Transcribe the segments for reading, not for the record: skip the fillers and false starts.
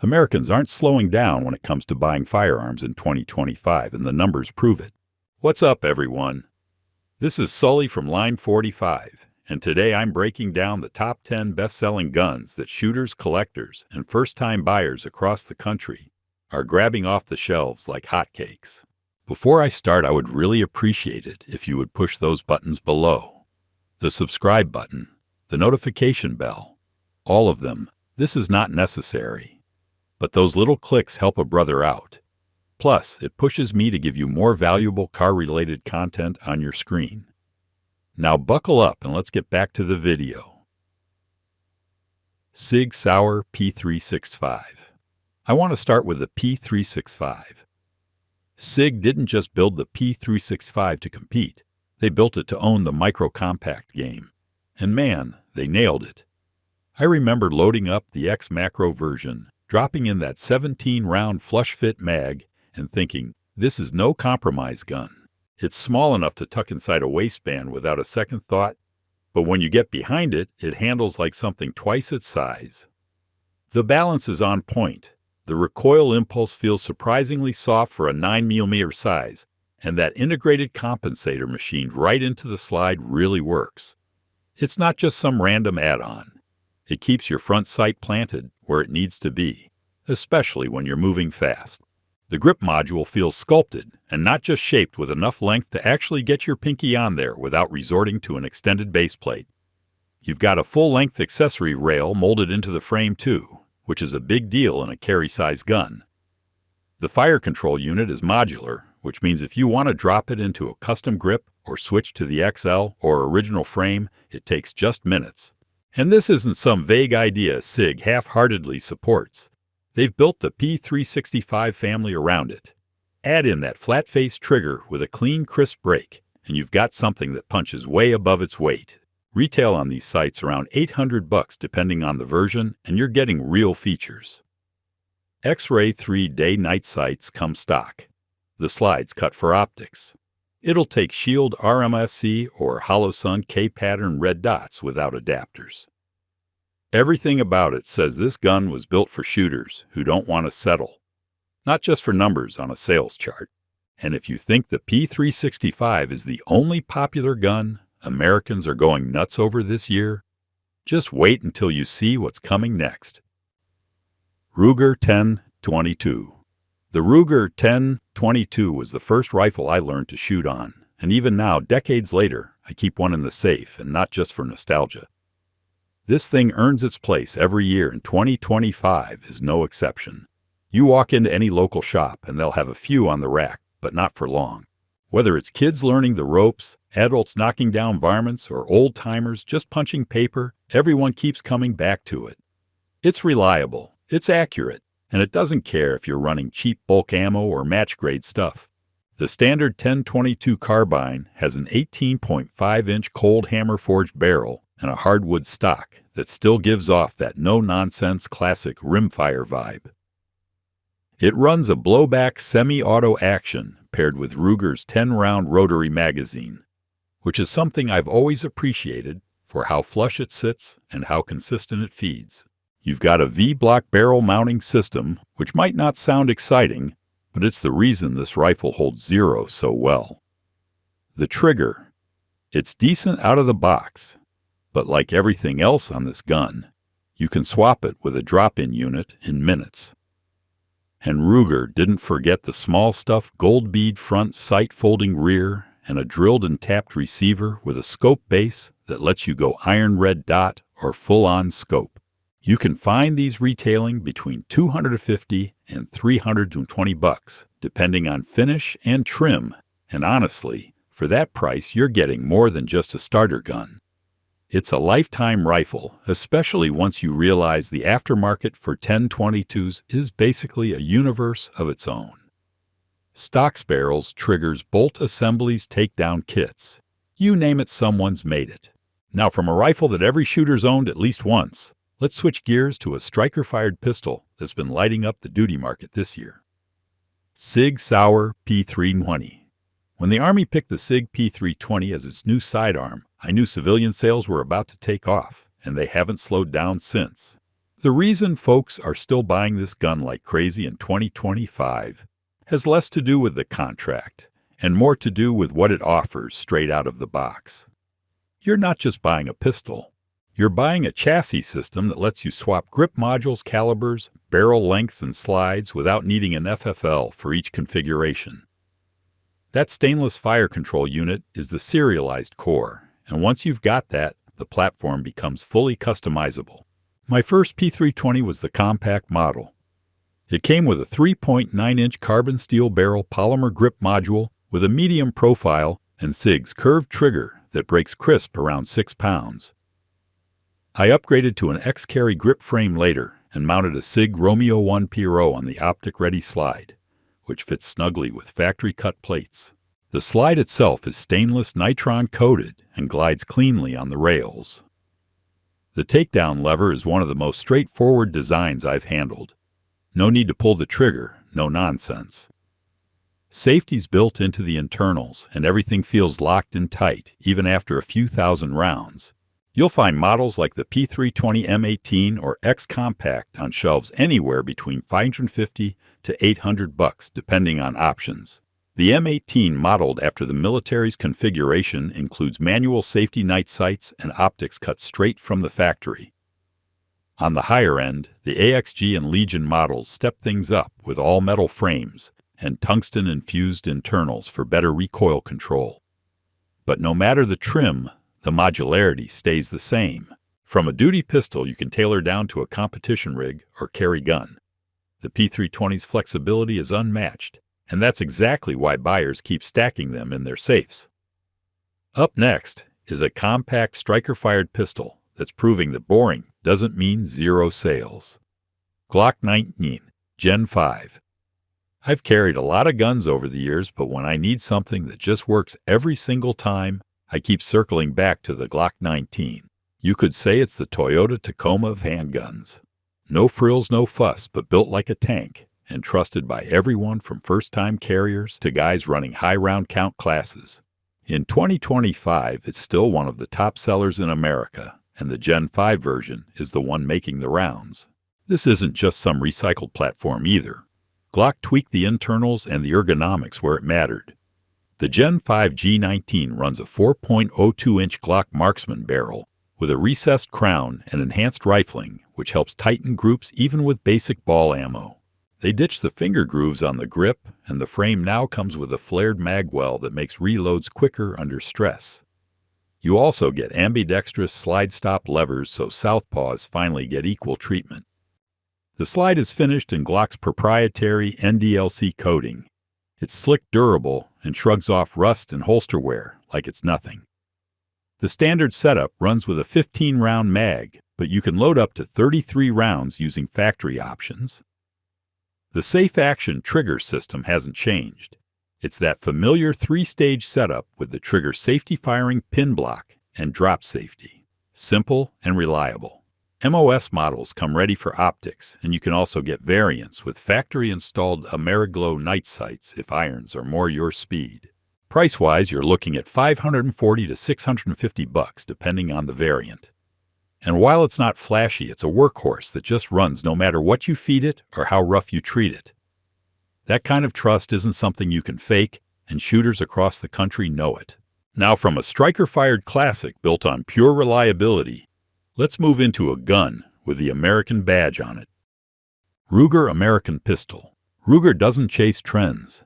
Americans aren't slowing down when it comes to buying firearms in 2025, and the numbers prove it. What's up, everyone? This is Sully from Line 45, and today I'm breaking down the top 10 best-selling guns that shooters, collectors, and first-time buyers across the country are grabbing off the shelves like hotcakes. Before I start, I would really appreciate it if you would push those buttons below. The subscribe button, the notification bell, all of them. This is not necessary, but those little clicks help a brother out. Plus, it pushes me to give you more valuable car-related content on your screen. Now buckle up and let's get back to the video. Sig Sauer P365. I want to start with the P365. Sig didn't just build the P365 to compete. They built it to own the micro-compact game. And man, they nailed it. I remember loading up the X-Macro version, dropping in that 17-round flush-fit mag, and thinking, this is no compromise gun. It's small enough to tuck inside a waistband without a second thought, but when you get behind it, it handles like something twice its size. The balance is on point. The recoil impulse feels surprisingly soft for a 9mm size, and that integrated compensator machined right into the slide really works. It's not just some random add-on. It keeps your front sight planted where it needs to be, especially when you're moving fast. The grip module feels sculpted and not just shaped with enough length to actually get your pinky on there without resorting to an extended base plate. You've got a full-length accessory rail molded into the frame too, which is a big deal in a carry-size gun. The fire control unit is modular, which means if you want to drop it into a custom grip or switch to the XL or original frame, it takes just minutes. And this isn't some vague idea Sig half-heartedly supports. They've built the P365 family around it. Add in that flat-face trigger with a clean, crisp break, and you've got something that punches way above its weight. Retail on these sites around $800 depending on the version, and you're getting real features. X-Ray 3 day-night sights come stock. The slide's cut for optics. It'll take Shield RMSC or HoloSun K-pattern red dots without adapters. Everything about it says this gun was built for shooters who don't want to settle, not just for numbers on a sales chart. And if you think the P365 is the only popular gun Americans are going nuts over this year, just wait until you see what's coming next. Ruger 1022. The Ruger 1022 was the first rifle I learned to shoot on, and even now, decades later, I keep one in the safe, and not just for nostalgia. This thing earns its place every year, and 2025 is no exception. You walk into any local shop, and they'll have a few on the rack, but not for long. Whether it's kids learning the ropes, adults knocking down varmints, or old-timers just punching paper, everyone keeps coming back to it. It's reliable, it's accurate, and it doesn't care if you're running cheap bulk ammo or match-grade stuff. The standard 1022 carbine has an 18.5-inch cold hammer-forged barrel and a hardwood stock that still gives off that no-nonsense classic rimfire vibe. It runs a blowback semi-auto action paired with Ruger's 10-round rotary magazine, which is something I've always appreciated for how flush it sits and how consistent it feeds. You've got a V-block barrel mounting system, which might not sound exciting, but it's the reason this rifle holds zero so well. The trigger. It's decent out of the box, but like everything else on this gun, you can swap it with a drop-in unit in minutes. And Ruger didn't forget the small stuff gold bead front sight folding rear and a drilled and tapped receiver with a scope base that lets you go iron red dot or full-on scope. You can find these retailing between $250 and $320, depending on finish and trim, and honestly, for that price you're getting more than just a starter gun. It's a lifetime rifle, especially once you realize the aftermarket for 1022s is basically a universe of its own. Stocks barrels, triggers, bolt assemblies, takedown kits. You name it, someone's made it. Now from a rifle that every shooter's owned at least once, let's switch gears to a striker-fired pistol that's been lighting up the duty market this year. Sig Sauer P320. When the Army picked the Sig P320 as its new sidearm, I knew civilian sales were about to take off, and they haven't slowed down since. The reason folks are still buying this gun like crazy in 2025 has less to do with the contract and more to do with what it offers straight out of the box. You're not just buying a pistol. You're buying a chassis system that lets you swap grip modules, calibers, barrel lengths, and slides without needing an FFL for each configuration. That stainless fire control unit is the serialized core, and once you've got that, the platform becomes fully customizable. My first P320 was the compact model. It came with a 3.9-inch carbon steel barrel polymer grip module with a medium profile and Sig's curved trigger that breaks crisp around 6 pounds. I upgraded to an X-Carry grip frame later and mounted a Sig Romeo 1 PRO on the optic-ready slide, which fits snugly with factory-cut plates. The slide itself is stainless nitron-coated and glides cleanly on the rails. The takedown lever is one of the most straightforward designs I've handled. No need to pull the trigger, no nonsense. Safety's built into the internals, and everything feels locked and tight, even after a few thousand rounds. You'll find models like the P320 M18 or X Compact on shelves anywhere between $550 to $800, depending on options. The M18, modeled after the military's configuration, includes manual safety night sights and optics cut straight from the factory. On the higher end, the AXG and Legion models step things up with all-metal frames and tungsten-infused internals for better recoil control. But no matter the trim, the modularity stays the same. From a duty pistol you can tailor down to a competition rig or carry gun. The P320's flexibility is unmatched, and that's exactly why buyers keep stacking them in their safes. Up next is a compact striker-fired pistol that's proving that boring doesn't mean zero sales. Glock 19, Gen 5. I've carried a lot of guns over the years, but when I need something that just works every single time, I keep circling back to the Glock 19. You could say it's the Toyota Tacoma of handguns. No frills, no fuss, but built like a tank, and trusted by everyone from first-time carriers to guys running high round count classes. In 2025, it's still one of the top sellers in America, and the Gen 5 version is the one making the rounds. This isn't just some recycled platform either. Glock tweaked the internals and the ergonomics where it mattered. The Gen 5 G19 runs a 4.02-inch Glock Marksman barrel with a recessed crown and enhanced rifling, which helps tighten groups even with basic ball ammo. They ditched the finger grooves on the grip, and the frame now comes with a flared mag well that makes reloads quicker under stress. You also get ambidextrous slide-stop levers so southpaws finally get equal treatment. The slide is finished in Glock's proprietary NDLC coating. It's slick, durable, and shrugs off rust and holster wear like it's nothing. The standard setup runs with a 15-round mag, but you can load up to 33 rounds using factory options. The safe action trigger system hasn't changed. It's that familiar 3-stage setup with the trigger safety firing pin block and drop safety. Simple and reliable. MOS models come ready for optics, and you can also get variants with factory-installed Ameriglow night sights if irons are more your speed. Price-wise, you're looking at $540 to $650 depending on the variant. And while it's not flashy, it's a workhorse that just runs no matter what you feed it or how rough you treat it. That kind of trust isn't something you can fake, and shooters across the country know it. Now, from a striker-fired classic built on pure reliability, let's move into a gun with the American badge on it. Ruger American Pistol. Ruger doesn't chase trends.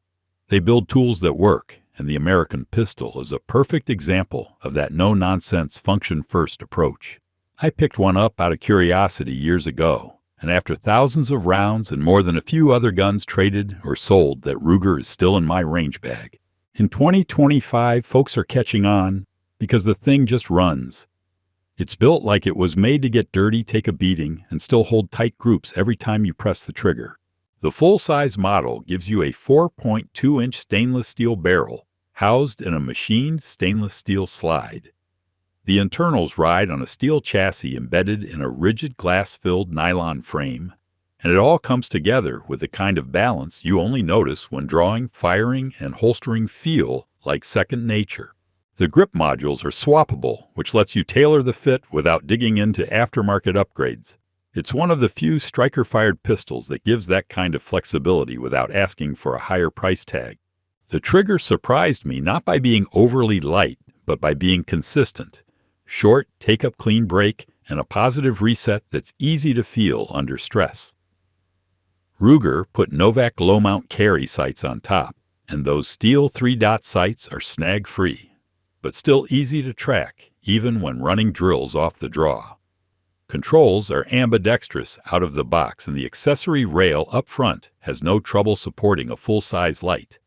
They build tools that work, and the American Pistol is a perfect example of that no-nonsense, function-first approach. I picked one up out of curiosity years ago, and after thousands of rounds and more than a few other guns traded or sold, that Ruger is still in my range bag. In 2025, folks are catching on because the thing just runs. It's built like it was made to get dirty, take a beating, and still hold tight groups every time you press the trigger. The full-size model gives you a 4.2-inch stainless steel barrel housed in a machined stainless steel slide. The internals ride on a steel chassis embedded in a rigid glass-filled nylon frame, and it all comes together with the kind of balance you only notice when drawing, firing, and holstering feel like second nature. The grip modules are swappable, which lets you tailor the fit without digging into aftermarket upgrades. It's one of the few striker-fired pistols that gives that kind of flexibility without asking for a higher price tag. The trigger surprised me not by being overly light, but by being consistent. Short, take-up clean break, and a positive reset that's easy to feel under stress. Ruger put Novak low-mount carry sights on top, and those steel 3-dot sights are snag-free, but still easy to track, even when running drills off the draw. Controls are ambidextrous out of the box, and the accessory rail up front has no trouble supporting a full-size light,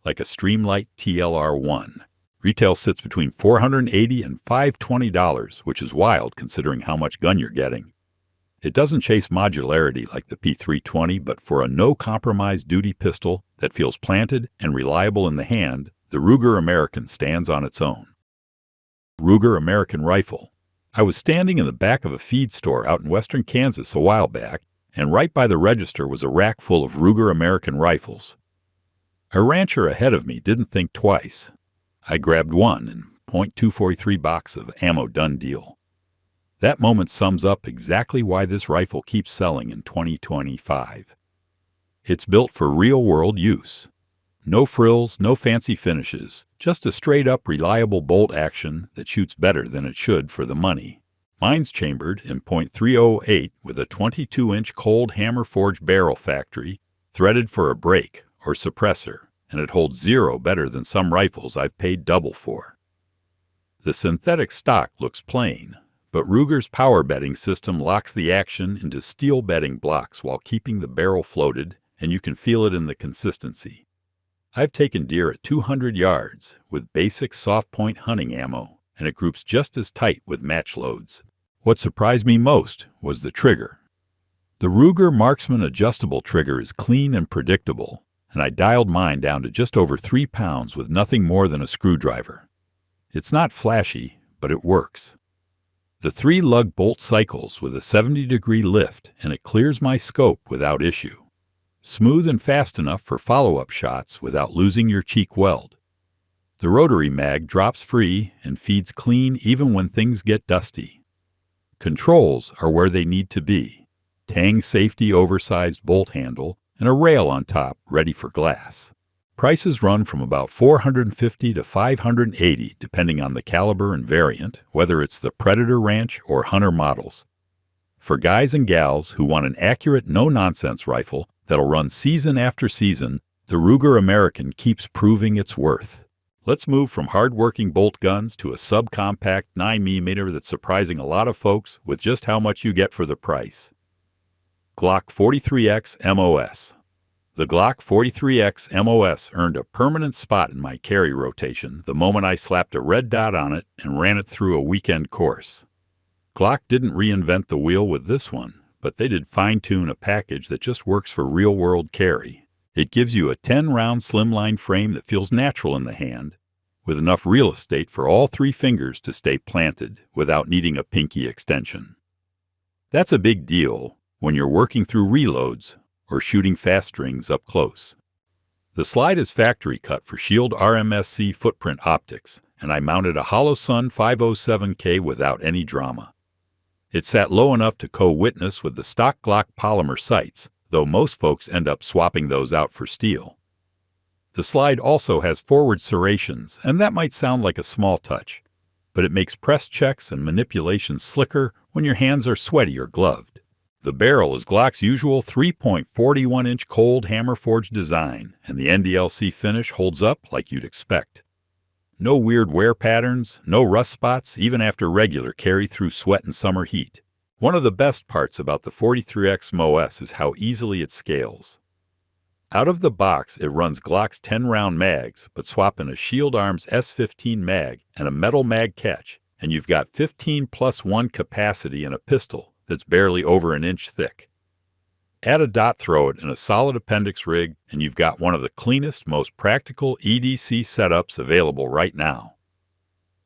like a Streamlight TLR1. Retail sits between $480 and $520, which is wild considering how much gun you're getting. It doesn't chase modularity like the P320, but for a no-compromise duty pistol that feels planted and reliable in the hand, the Ruger American stands on its own. Ruger American Rifle. I was standing in the back of a feed store out in western Kansas a while back, and right by the register was a rack full of Ruger American rifles. A rancher ahead of me didn't think twice. I grabbed one and .243 box of ammo done deal. That moment sums up exactly why this rifle keeps selling in 2025. It's built for real-world use. No frills, no fancy finishes, just a straight-up reliable bolt action that shoots better than it should for the money. Mine's chambered in .308 with a 22-inch cold hammer-forged barrel factory, threaded for a break or suppressor, and it holds 0 better than some rifles I've paid double for. The synthetic stock looks plain, but Ruger's power bedding system locks the action into steel bedding blocks while keeping the barrel floated, and you can feel it in the consistency. I've taken deer at 200 yards with basic soft-point hunting ammo, and it groups just as tight with match loads. What surprised me most was the trigger. The Ruger Marksman adjustable trigger is clean and predictable, and I dialed mine down to just over 3 pounds with nothing more than a screwdriver. It's not flashy, but it works. The 3-lug bolt cycles with a 70-degree lift, and it clears my scope without issue. Smooth and fast enough for follow-up shots without losing your cheek weld. The rotary mag drops free and feeds clean even when things get dusty. Controls are where they need to be. Tang safety oversized bolt handle and a rail on top ready for glass. Prices run from about $450 to $580 depending on the caliber and variant, whether it's the Predator Ranch or Hunter models. For guys and gals who want an accurate, no-nonsense rifle that'll run season after season, the Ruger American keeps proving its worth. Let's move from hard-working bolt guns to a subcompact 9mm that's surprising a lot of folks with just how much you get for the price. Glock 43X MOS. The Glock 43X MOS earned a permanent spot in my carry rotation the moment I slapped a red dot on it and ran it through a weekend course. Glock didn't reinvent the wheel with this one, but they did fine-tune a package that just works for real-world carry. It gives you a 10-round slimline frame that feels natural in the hand, with enough real estate for all 3 fingers to stay planted without needing a pinky extension. That's a big deal when you're working through reloads or shooting fast strings up close. The slide is factory cut for Shield RMSC footprint optics, and I mounted a HoloSun 507K without any drama. It sat low enough to co-witness with the stock Glock polymer sights, though most folks end up swapping those out for steel. The slide also has forward serrations, and that might sound like a small touch, but it makes press checks and manipulation slicker when your hands are sweaty or gloved. The barrel is Glock's usual 3.41-inch cold hammer-forged design, and the NDLC finish holds up like you'd expect. No weird wear patterns, no rust spots, even after regular carry through sweat and summer heat. One of the best parts about the 43X MOS is how easily it scales. Out of the box, it runs Glock's 10-round mags, but swap in a Shield Arms S15 mag and a metal mag catch, and you've got 15+1 capacity in a pistol that's barely over an inch thick. Add a dot throw it in a solid appendix rig, and you've got one of the cleanest, most practical EDC setups available right now.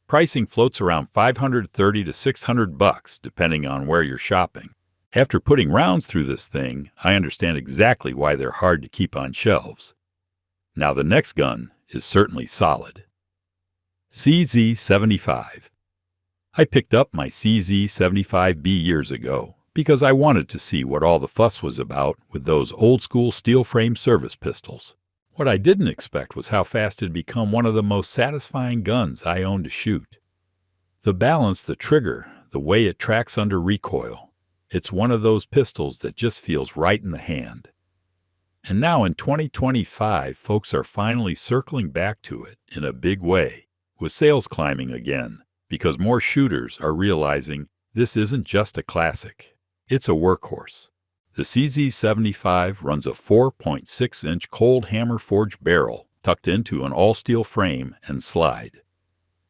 Pricing floats around $530 to $600 depending on where you're shopping. After putting rounds through this thing, I understand exactly why they're hard to keep on shelves. Now the next gun is certainly solid. CZ75. I picked up my CZ75B years ago, because I wanted to see what all the fuss was about with those old-school steel-frame service pistols. What I didn't expect was how fast it had become one of the most satisfying guns I owned to shoot. The balance, the trigger, the way it tracks under recoil. It's one of those pistols that just feels right in the hand. And now in 2025, folks are finally circling back to it in a big way, with sales climbing again, because more shooters are realizing this isn't just a classic, it's a workhorse. The CZ75 runs a 4.6-inch cold hammer forged barrel tucked into an all-steel frame and slide.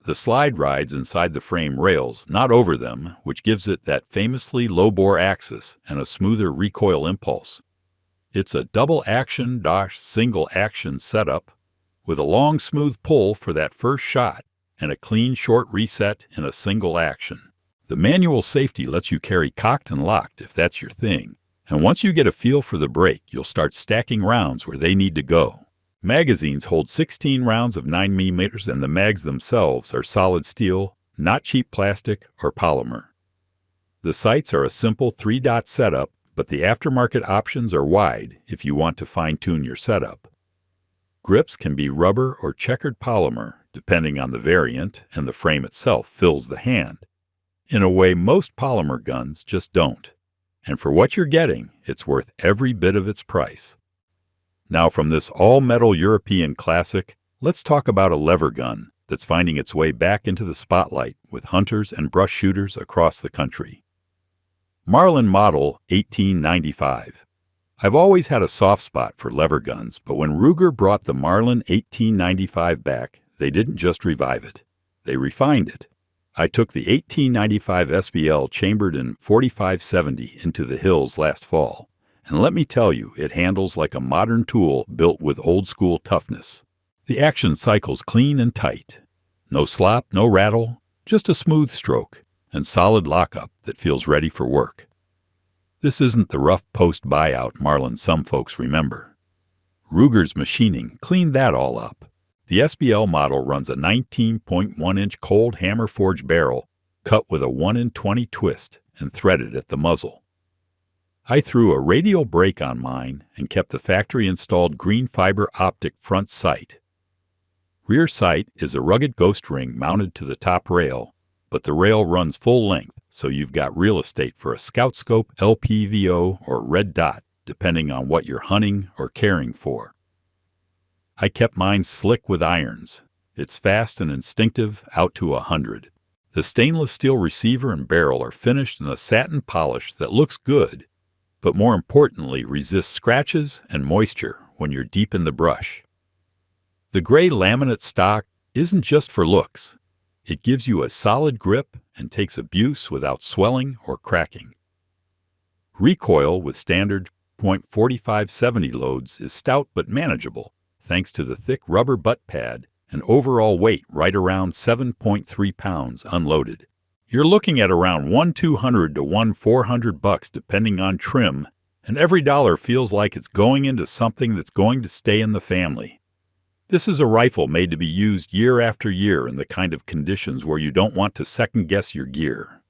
The slide rides inside the frame rails, not over them, which gives it that famously low-bore axis and a smoother recoil impulse. It's a double-action-single-action setup with a long, smooth pull for that first shot and a clean, short reset in a single action. The manual safety lets you carry cocked and locked if that's your thing, and once you get a feel for the break, you'll start stacking rounds where they need to go. Magazines hold 16 rounds of 9mm, and the mags themselves are solid steel, not cheap plastic or polymer. The sights are a simple 3-dot setup, but the aftermarket options are wide if you want to fine-tune your setup. Grips can be rubber or checkered polymer, depending on the variant, and the frame itself fills the hand. In a way most polymer guns just don't. And for what you're getting, it's worth every bit of its price. Now from this all-metal European classic, let's talk about a lever gun that's finding its way back into the spotlight with hunters and brush shooters across the country. Marlin Model 1895. I've always had a soft spot for lever guns, but when Ruger brought the Marlin 1895 back, they didn't just revive it. They refined it. I took the 1895 SBL chambered in 4570 into the hills last fall, and let me tell you, it handles like a modern tool built with old-school toughness. The action cycle's clean and tight. No slop, no rattle, just a smooth stroke and solid lockup that feels ready for work. This isn't the rough post-buyout Marlin some folks remember. Ruger's machining cleaned that all up. The SBL model runs a 19.1-inch cold hammer forged barrel cut with a 1-in-20 twist and threaded at the muzzle. I threw a radial brake on mine and kept the factory-installed green fiber optic front sight. Rear sight is a rugged ghost ring mounted to the top rail, but the rail runs full length, so you've got real estate for a scout scope, LPVO, or red dot, depending on what you're hunting or caring for. I kept mine slick with irons. It's fast and instinctive out to 100. The stainless steel receiver and barrel are finished in a satin polish that looks good, but more importantly resists scratches and moisture when you're deep in the brush. The gray laminate stock isn't just for looks. It gives you a solid grip and takes abuse without swelling or cracking. Recoil with standard .45-70 loads is stout but manageable, thanks to the thick rubber butt pad and overall weight right around 7.3 pounds unloaded. You're looking at around $1,200 to $1,400 depending on trim, and every dollar feels like it's going into something that's going to stay in the family. This is a rifle made to be used year after year in the kind of conditions where you don't want to second-guess your gear.